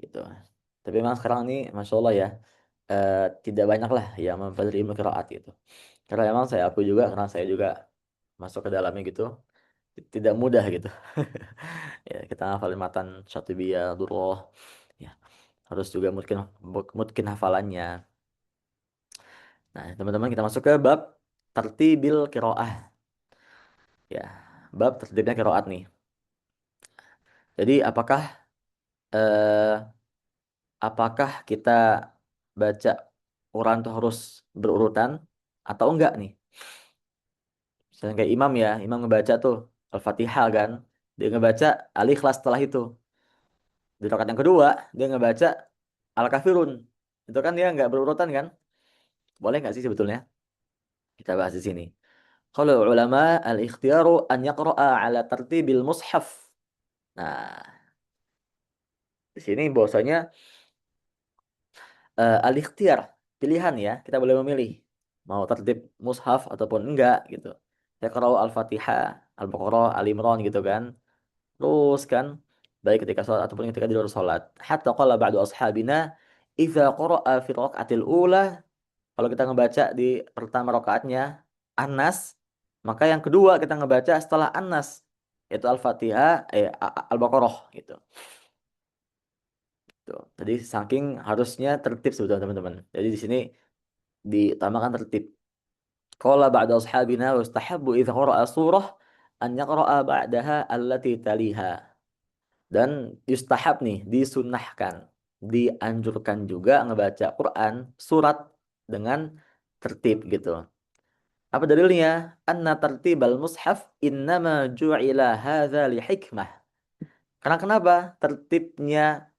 Speaker 1: gitu. Tapi memang sekarang ini Masya Allah ya eh, tidak banyak lah yang mempelajari ilmu qiraat gitu. Karena memang saya aku juga karena saya juga masuk ke dalamnya gitu tidak mudah gitu. Ya, kita hafalin matan Syatibiyah, Durrah ya. Harus juga mungkin mungkin hafalannya. Nah, teman-teman kita masuk ke bab tertibil qiraah ya. Bab tertibnya qiraat nih. Jadi eh, apakah kita baca Quran tuh harus berurutan atau enggak nih? Misalnya kayak imam ya, imam ngebaca tuh Al-Fatihah kan. Dia ngebaca Al-Ikhlas setelah itu. Di rakaat yang kedua, dia ngebaca Al-Kafirun. Itu kan dia nggak berurutan kan? Boleh nggak sih sebetulnya? Kita bahas di sini. Kalau ulama al-ikhtiyaru an yaqra'a ala tartibil mushaf. Nah, di sini bahwasanya al-ikhtiyar, pilihan ya, kita boleh memilih mau tertib mushaf ataupun enggak gitu. Saya qara'u al-Fatihah, Al-Baqarah, Al-Imran gitu kan. Terus kan baik ketika sholat ataupun ketika di luar sholat. Hatta qala ba'du ashabina idza qara'a fi raq'atil ula, kalau kita ngebaca di pertama rakaatnya An-Nas, maka yang kedua kita ngebaca setelah An-Nas yaitu Al-Fatihah Al-Baqarah gitu. Tuh. Jadi saking harusnya tertib sebetulnya teman-teman. Jadi di sini diutamakan tertib. Qala ba'da ashabina yustahabbu idza qara'a surah an yaqra'a ba'daha allati taliha. Dan yustahab nih, disunnahkan, dianjurkan juga ngebaca Quran surat dengan tertib gitu. Apa dalilnya? Anna tartibal mushaf innama ju'ila hadza li hikmah. Karena kenapa? Tertibnya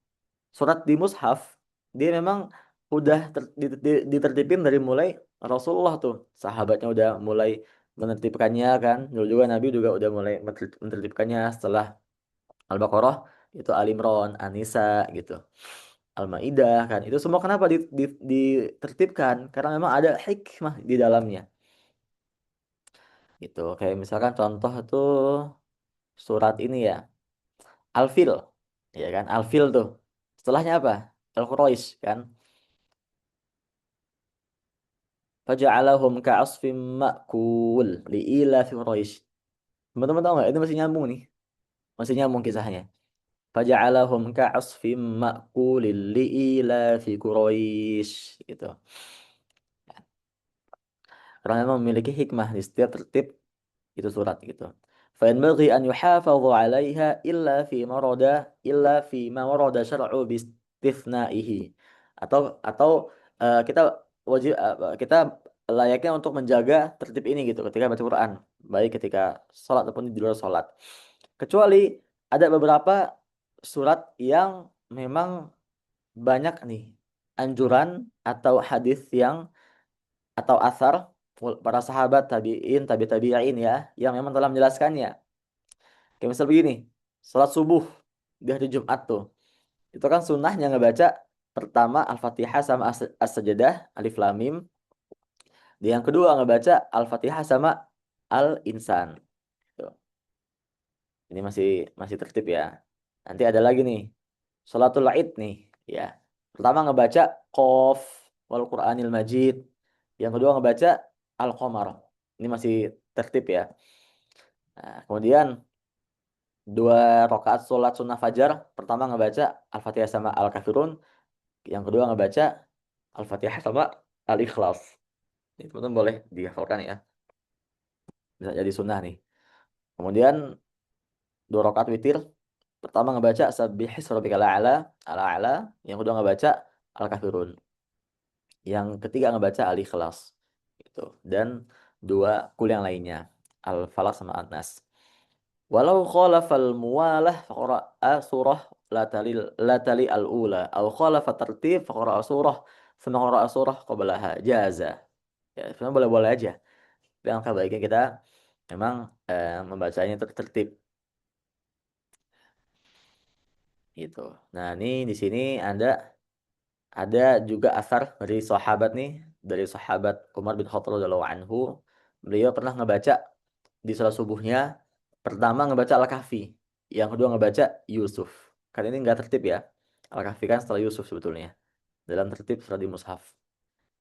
Speaker 1: surat di mushaf dia memang udah ditertibin dari mulai Rasulullah tuh. Sahabatnya udah mulai menertibkannya kan. Dulu juga Nabi juga udah mulai menertibkannya setelah Al-Baqarah itu Ali Imran, An-Nisa gitu. Al-Maidah kan. Itu semua kenapa ditertibkan? Karena memang ada hikmah di dalamnya. Gitu. Kayak misalkan contoh tuh surat ini ya, Al-Fil. Ya kan? Al-Fil tuh. Setelahnya apa? Al-Quraisy kan. Faja'alahum ka'asfim ma'kul li'ila fi Quraisy. Teman-teman tahu nggak? Itu masih nyambung nih. Masih nyambung kisahnya. Faja'alahum ka'asfim ma'kulil li'ila fi Quraisy gitu. Karena memang memiliki hikmah di setiap tertib itu surat gitu. فينبغي أن يحافظ عليها إلا فيما ورد شرع باستثنائه. Atau kita wajib kita layaknya untuk menjaga tertib ini gitu ketika baca Quran, baik ketika sholat ataupun di luar sholat. Kecuali ada beberapa surat yang memang banyak nih anjuran atau hadis yang atau asar para sahabat tabi'in, tabi'in ya, yang memang telah menjelaskannya. Kayak misal begini, sholat subuh di hari Jumat tuh, itu kan sunnahnya ngebaca pertama Al-Fatihah sama As-Sajdah, Alif Lam Mim. Yang kedua ngebaca Al-Fatihah sama Al-Insan. Tuh. Ini masih masih tertib ya. Nanti ada lagi nih, sholatul Id nih, ya. Pertama ngebaca Qaf wal Qur'anil Majid. Yang kedua ngebaca Al-Qamar. Ini masih tertib ya. Nah, kemudian dua rakaat sholat sunnah fajar. Pertama ngebaca Al-Fatihah sama Al-Kafirun. Yang kedua ngebaca Al-Fatihah sama Al-Ikhlas. Ini teman-teman boleh dihafalkan ya. Bisa jadi sunnah nih. Kemudian dua rakaat witir. Pertama ngebaca Sabbihis rabbikal a'la, al-a'la. Yang kedua ngebaca Al-Kafirun. Yang ketiga ngebaca Al-Ikhlas. Gitu. Dan dua kul yang lainnya. Al-Falaq sama An-Nas. Walau khalafal muwalah faqra'a surah la tali al-ula au khalafa tartib faqra'a surah thumma qara'a surah qablaha jaza. Ya, sebenarnya boleh-boleh aja. Tapi angka baiknya kita memang membacanya tertib gitu. Nah, ini di sini ada juga asar dari sahabat nih, dari sahabat Umar bin Khattab radhiyallahu anhu. Beliau pernah ngebaca di salat subuhnya, pertama ngebaca Al-Kahfi, yang kedua ngebaca Yusuf. Kan ini nggak tertib ya. Al-Kahfi kan setelah Yusuf sebetulnya. Dalam tertib surat di mushaf.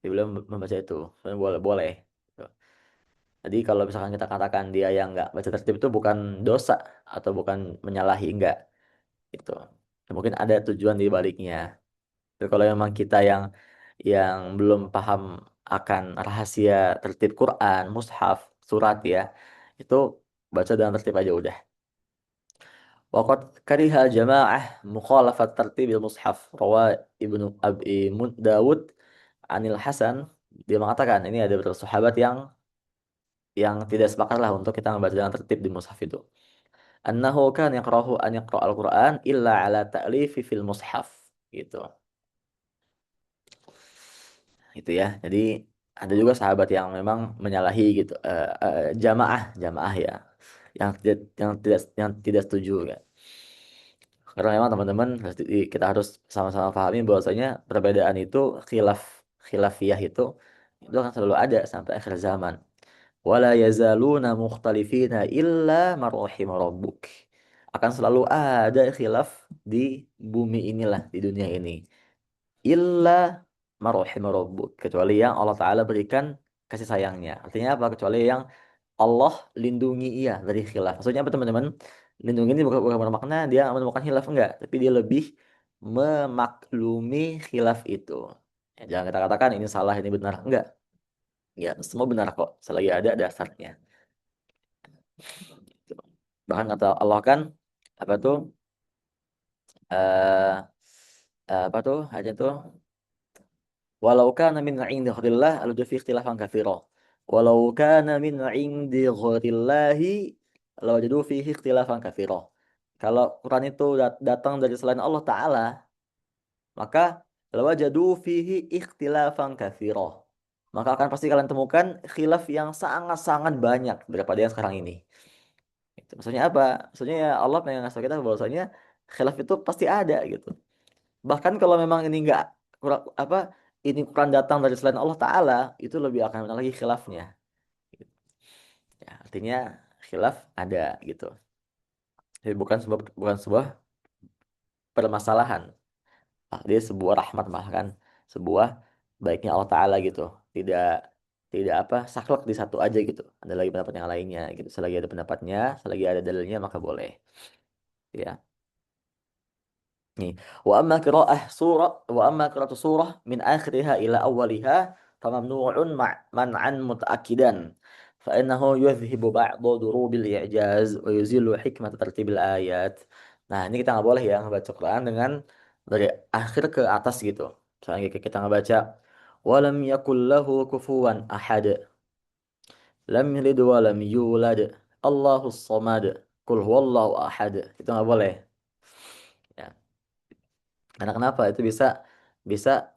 Speaker 1: Dia beliau membaca itu. Sebenarnya boleh, boleh. Gitu. Jadi kalau misalkan kita katakan dia yang nggak baca tertib itu bukan dosa atau bukan menyalahi, enggak. Gitu. Mungkin ada tujuan di baliknya. Tapi kalau memang kita yang belum paham akan rahasia tertib Quran, mushaf, surat ya, itu baca dengan tertib aja udah. Waqad kariha jamaah mukhalafat tartibil mushaf. Rawa Ibnu Abi Dawud Anil Hasan, dia mengatakan ini ada beberapa sahabat yang tidak sepakat lah untuk kita membaca dengan tertib di mushaf itu. Annahu kan yaqrahu an yaqra al-Qur'an illa ala ta'lifi fil mushaf gitu. Itu ya. Jadi ada juga sahabat yang memang menyalahi gitu, jamaah, jamaah ya, yang tidak setuju ya. Karena memang teman-teman kita harus sama-sama pahami bahwasanya perbedaan itu khilafiyah itu akan selalu ada sampai akhir zaman. Wala yazaluna mukhtalifina illa marahim rabbuk. Akan selalu ada khilaf di bumi inilah, di dunia ini. Illa marahim rabbuk. Kecuali yang Allah Ta'ala berikan kasih sayangnya. Artinya apa? Kecuali yang Allah lindungi ia dari khilaf. Maksudnya apa teman-teman? Lindungi ini bukan bermakna dia menemukan khilaf, enggak. Tapi dia lebih memaklumi khilaf itu. Ya, jangan kita katakan ini salah, ini benar. Enggak. Ya, semua benar kok. Selagi ada dasarnya. Bahkan kata Allah kan apa tuh eh apa tuh aja tuh walau kana min 'indi ghairillah alaju fi ikhtilafan katsira walau kana min 'indi ghairillahi lawajadu fihi ikhtilafan katsira. Kalau Quran itu datang dari selain Allah Ta'ala, maka lawajadu fihi ikhtilafan katsira, maka akan pasti kalian temukan khilaf yang sangat-sangat banyak daripada yang sekarang ini. Itu maksudnya apa? Maksudnya ya Allah pengen ngasih tahu kita bahwasanya khilaf itu pasti ada gitu. Bahkan kalau memang ini enggak apa ini Quran datang dari selain Allah Ta'ala, itu lebih akan banyak lagi khilafnya. Ya, artinya khilaf ada gitu. Jadi bukan sebuah permasalahan. Dia sebuah rahmat malah kan, sebuah baiknya Allah Ta'ala gitu. Tidak tidak apa saklek di satu aja gitu. Ada lagi pendapat yang lainnya gitu. Selagi ada pendapatnya, selagi ada dalilnya maka boleh. Ya. Nih, wa amma qira'atu surah min akhiriha ila awwaliha famamnu'un man'an muta'akkidan fa innahu yuzhibu ba'da durubil i'jaz wa yuzilu hikmata tartibil ayat. Nah, ini kita nggak boleh ya ngebaca Quran dengan dari akhir ke atas gitu. Misalnya kita ngebaca walam yakul lahu kufuwan ahad, lam yalid wa lam yulad, Allahus samad, qul huwallahu ahad. Itu nggak boleh. Ya. Karena kenapa? Itu bisa bisa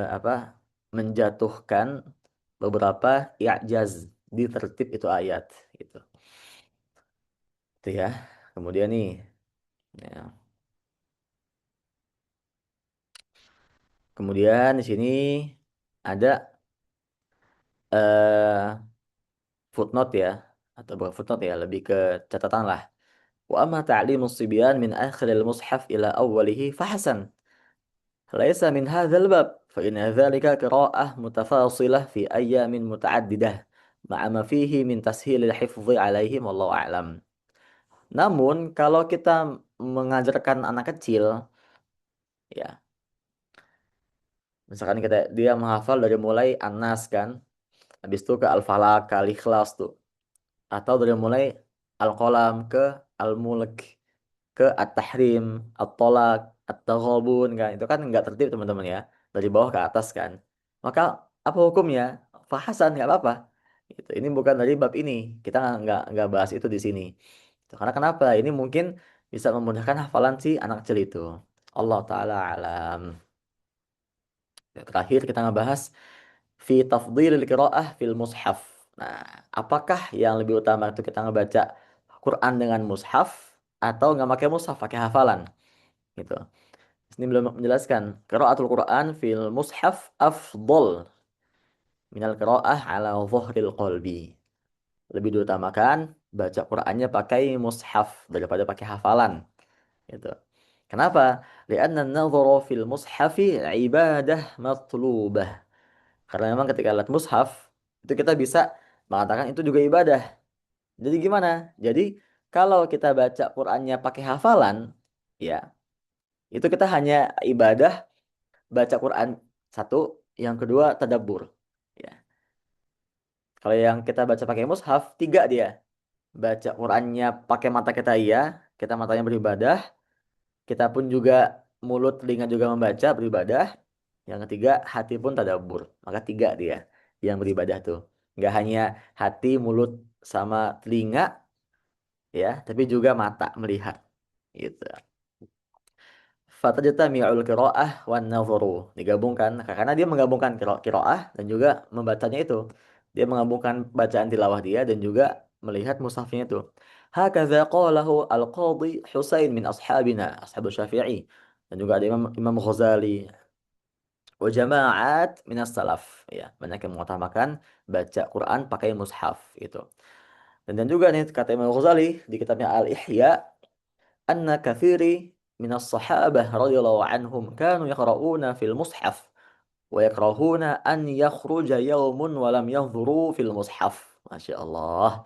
Speaker 1: apa menjatuhkan beberapa i'jaz di tertib itu ayat gitu. Itu ya. Kemudian nih ya. Kemudian di sini ada eh footnote ya, atau bukan footnote ya, lebih ke catatan lah. Wa amma ta'limus sibyan min akhiril mushaf ila awwalihi fahasan. ليس من هذا الباب فإن ذلك قراءة متفاصلة في أيام متعددة مع ما فيه من تسهيل الحفظ عليهم والله أعلم. Namun kalau kita mengajarkan anak kecil ya, misalkan dia menghafal dari mulai An-Nas kan, habis itu ke Al-Falaq, ke Al-Ikhlas tuh, atau dari mulai Al-Qalam ke Al-Mulk, ke At-Tahrim, At-Tolak, At-Taghabun kan. Itu kan nggak tertib teman-teman ya. Dari bawah ke atas kan. Maka apa hukumnya? Fahasan nggak apa-apa. Gitu. Ini bukan dari bab ini. Kita nggak bahas itu di sini. Karena kenapa? Ini mungkin bisa memudahkan hafalan si anak kecil itu. Allah Ta'ala alam. Terakhir kita ngebahas fi tafdhilil qiraah fil mushaf. Nah, apakah yang lebih utama itu kita ngebaca Quran dengan mushaf atau nggak pakai mushaf, pakai hafalan gitu. Ini belum menjelaskan. Qiraatul Quran fil mushaf afdol minal qiraah ala dhahril qalbi. Lebih diutamakan baca Qurannya pakai mushaf daripada pakai hafalan gitu. Kenapa? Lianna an-nadhara fil mushafi ibadah matlubah. Karena memang ketika lihat mushaf itu kita bisa mengatakan itu juga ibadah. Jadi gimana? Jadi kalau kita baca Qurannya pakai hafalan, ya itu kita hanya ibadah baca Quran satu, yang kedua tadabbur. Ya. Kalau yang kita baca pakai mushaf, tiga dia. Baca Qurannya pakai mata kita iya, kita matanya beribadah, kita pun juga mulut, telinga juga membaca beribadah. Yang ketiga hati pun tadabbur. Maka tiga dia yang beribadah tuh. Nggak hanya hati, mulut, sama telinga ya, tapi juga mata melihat. Gitu. fatajtami'ul qira'ah wan nadhru. Digabungkan karena dia menggabungkan qira'ah dan juga membacanya itu. Dia menggabungkan bacaan tilawah dia dan juga melihat mushafnya itu. Hakadza qalahu al-Qadhi Husain min ashabina, ashabu Syafi'i. Dan juga ada Imam Ghazali wa jama'at minas salaf, ya. Banyak yang mengutamakan baca Quran pakai mushaf itu. Dan juga nih kata Imam Ghazali di kitabnya Al-Ihya, anna kathiri minas sahabah radhiyallahu anhum kanu yaqra'una fil mushaf wa yakrahuna an yakhruja yawmun wa lam yanzuru fil mushaf. Masya Allah.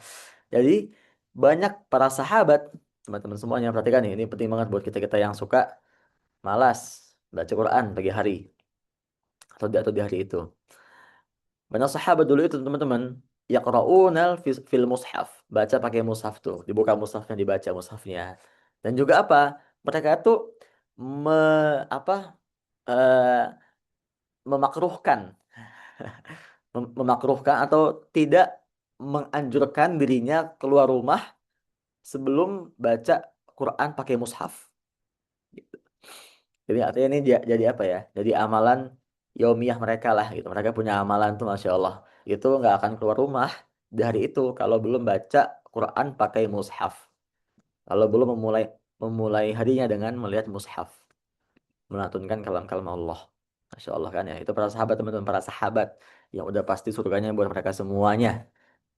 Speaker 1: Jadi banyak para sahabat, teman-teman semuanya perhatikan nih, ini penting banget buat kita-kita yang suka malas baca Quran pagi hari atau di hari itu. Banyak sahabat dulu itu teman-teman yaqra'unal fil mushaf, baca pakai mushaf tuh, dibuka mushafnya, dibaca mushafnya. Dan juga apa? Mereka tuh me, apa eh, memakruhkan memakruhkan atau tidak menganjurkan dirinya keluar rumah sebelum baca Quran pakai mushaf. Gitu. Jadi artinya ini jadi apa ya? Jadi amalan yaumiyah mereka lah gitu. Mereka punya amalan tuh Masya Allah. Itu nggak akan keluar rumah di hari itu kalau belum baca Quran pakai mushaf. Kalau belum memulai memulai harinya dengan melihat mushaf. Melantunkan kalam-kalam Allah. Masya Allah kan ya. Itu para sahabat teman-teman, para sahabat yang udah pasti surganya buat mereka semuanya.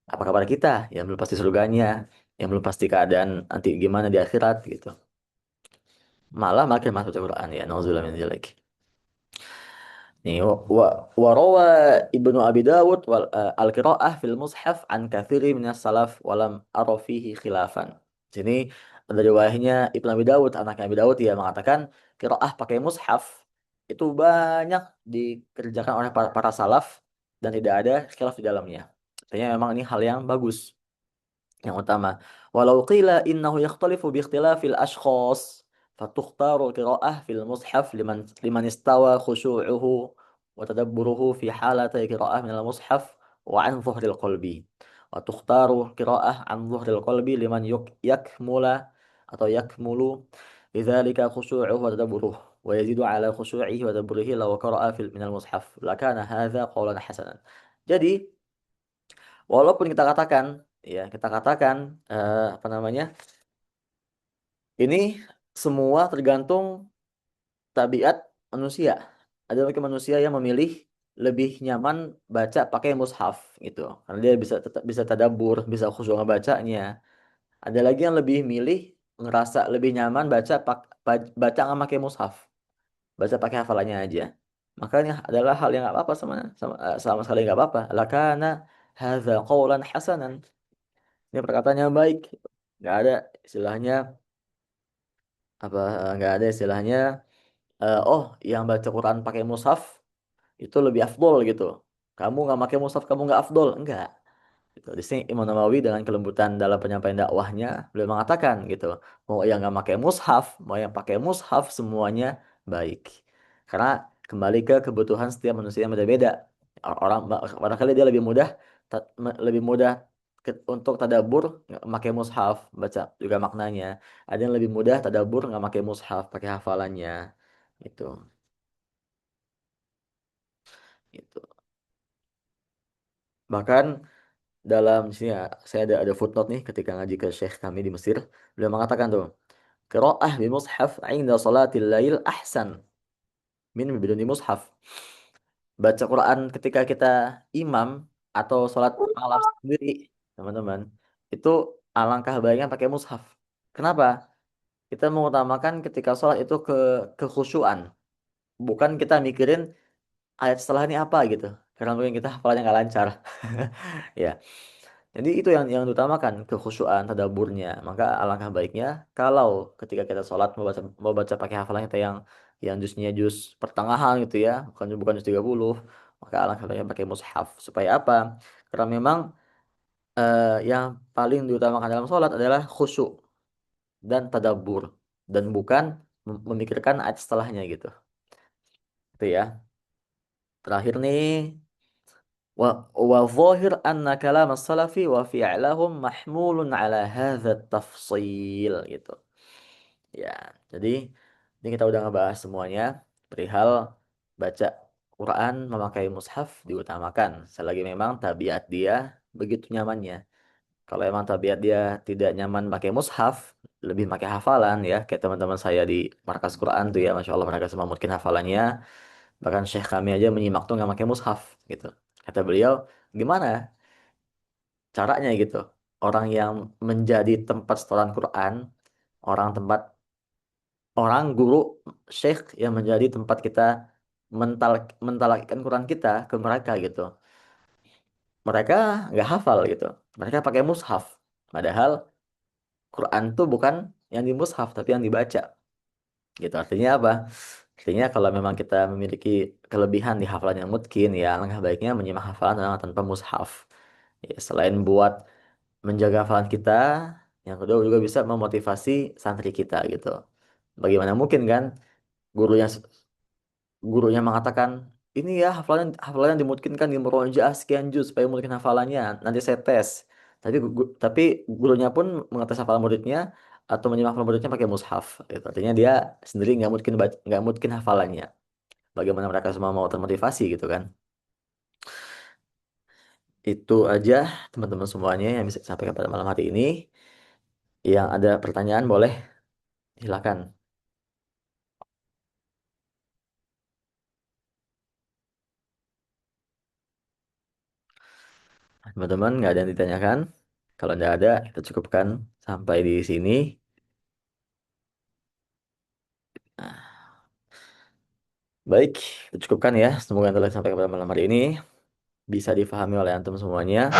Speaker 1: Apa kabar kita yang belum pasti surganya, yang belum pasti keadaan nanti gimana di akhirat gitu. Malah makin masuk Quran ya. Nauzubillah min dzalik. Nih, warawa Ibnu Abi Dawud al-qiraah fil mushaf an katsiri minas salaf walam ara fihi khilafan. Sini ada riwayatnya Ibnu Abi Dawud, anaknya Abi Dawud, ya mengatakan qiraah pakai mushaf itu banyak dikerjakan oleh para salaf dan tidak ada khilaf di dalamnya. Artinya memang ini hal yang bagus. Yang utama, walau qila innahu yakhtalifu bi ikhtilafil ashkhas fatukhtaru qira'ah fil mushaf liman istawa khushu'uhu wa tadabburuhu fi halati qira'ah min al mushaf wa an dhuhril qalbi wa tukhtaru qira'ah an dhuhril qalbi liman yakmula atau yakmulu bidzalika khushu'uhu wa tadabburuhu wa yazidu ala khushu'ihi wa tadabburihi law qara'a fil min al mushaf lakana hadza qawlan hasanan. Jadi walaupun kita katakan, ya kita katakan apa namanya, ini semua tergantung tabiat manusia. Ada mungkin manusia yang memilih lebih nyaman baca pakai mushaf gitu, karena dia bisa tetap bisa tadabbur, bisa khusyuk ngebacanya. Ada lagi yang lebih milih ngerasa lebih nyaman baca nggak pakai mushaf, baca pakai hafalannya aja. Makanya adalah hal yang nggak apa-apa sama sekali nggak apa-apa. Lakana hadza qawlan hasanan. Ini perkataan yang baik. Nggak ada istilahnya apa nggak ada istilahnya oh yang baca Quran pakai mushaf itu lebih afdol gitu. Kamu nggak pakai mushaf kamu nggak afdol. Enggak. Gitu. Di sini Imam Nawawi dengan kelembutan dalam penyampaian dakwahnya beliau mengatakan gitu, mau yang nggak pakai mushaf, mau yang pakai mushaf semuanya baik. Karena kembali ke kebutuhan setiap manusia yang berbeda. Orang barangkali dia lebih mudah untuk tadabur nggak pakai mushaf, baca juga maknanya. Ada yang lebih mudah tadabur nggak pakai mushaf, pakai hafalannya. Itu, itu. Bahkan dalam sini ya, saya ada footnote nih ketika ngaji ke Syekh kami di Mesir, beliau mengatakan tuh, qiraah bi mushaf 'inda salatil lail ahsan min biduni mushaf. Baca Quran ketika kita imam atau sholat malam sendiri, teman-teman, itu alangkah baiknya pakai mushaf. Kenapa? Kita mengutamakan ketika sholat itu kekhusyuan, bukan kita mikirin ayat setelah ini apa gitu. Karena mungkin kita hafalannya nggak lancar. Ya. Jadi itu yang diutamakan, kekhusyuan, tadaburnya. Maka alangkah baiknya kalau ketika kita sholat mau baca pakai hafalan kita yang juznya juz pertengahan gitu ya, bukan bukan juz 30, maka alangkah baiknya pakai mushaf. Supaya apa? Karena memang yang paling diutamakan dalam sholat adalah khusyuk dan tadabur dan bukan memikirkan ayat setelahnya gitu. Itu ya. Terakhir nih, wa zahir anna kalam as-salafi wa fi'lahum mahmulun ala hadha tafsil gitu. Ya, jadi Ini kita udah ngebahas semuanya perihal baca Quran memakai mushaf diutamakan selagi memang tabiat dia begitu nyamannya. Kalau emang tabiat dia tidak nyaman pakai mushaf, lebih pakai hafalan ya. Kayak teman-teman saya di markas Quran tuh ya, Masya Allah mereka semua mungkin hafalannya. Bahkan Syekh kami aja menyimak tuh nggak pakai mushaf gitu. Kata beliau, gimana caranya gitu? Orang yang menjadi tempat setoran Quran, orang tempat orang guru Syekh yang menjadi tempat kita mentalakkan Quran kita ke mereka gitu. Mereka nggak hafal gitu. Mereka pakai mushaf. Padahal Quran tuh bukan yang di mushaf tapi yang dibaca gitu. Artinya apa? Artinya kalau memang kita memiliki kelebihan di hafalan yang mungkin ya alangkah baiknya menyimak hafalan tanpa mushaf. Ya, selain buat menjaga hafalan kita, yang kedua juga bisa memotivasi santri kita gitu. Bagaimana mungkin kan gurunya gurunya mengatakan ini ya hafalan dimungkinkan di murojaah sekian juz supaya mungkin hafalannya nanti saya tes. Tapi gurunya pun mengetes hafalan muridnya atau menyimak hafalan muridnya pakai mushaf. Gitu. Artinya dia sendiri nggak mungkin hafalannya. Bagaimana mereka semua mau termotivasi gitu kan? Itu aja teman-teman semuanya yang bisa disampaikan pada malam hari ini. Yang ada pertanyaan boleh silakan. Teman-teman nggak ada yang ditanyakan? Kalau nggak ada, kita cukupkan sampai di sini. Nah, baik, kita cukupkan ya. Semoga yang telah disampaikan pada malam hari ini bisa difahami oleh antum semuanya.